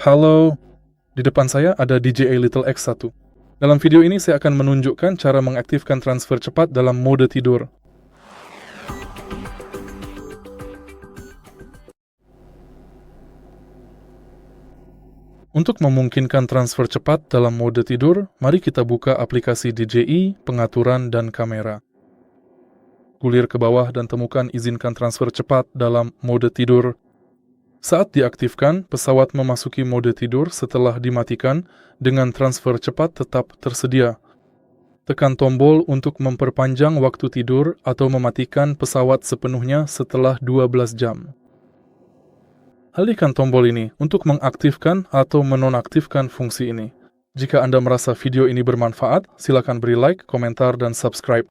Halo, di depan saya ada DJI Lito X1. Dalam video ini saya akan menunjukkan cara mengaktifkan transfer cepat dalam mode tidur. Untuk memungkinkan transfer cepat dalam mode tidur, mari kita buka aplikasi DJI Pengaturan dan Kamera. Gulir ke bawah dan temukan izinkan transfer cepat dalam mode tidur. Saat diaktifkan, pesawat memasuki mode tidur setelah dimatikan dengan transfer cepat tetap tersedia. Tekan tombol untuk memperpanjang waktu tidur atau mematikan pesawat sepenuhnya setelah 12 jam. Alihkan tombol ini untuk mengaktifkan atau menonaktifkan fungsi ini. Jika Anda merasa video ini bermanfaat, silakan beri like, komentar, dan subscribe.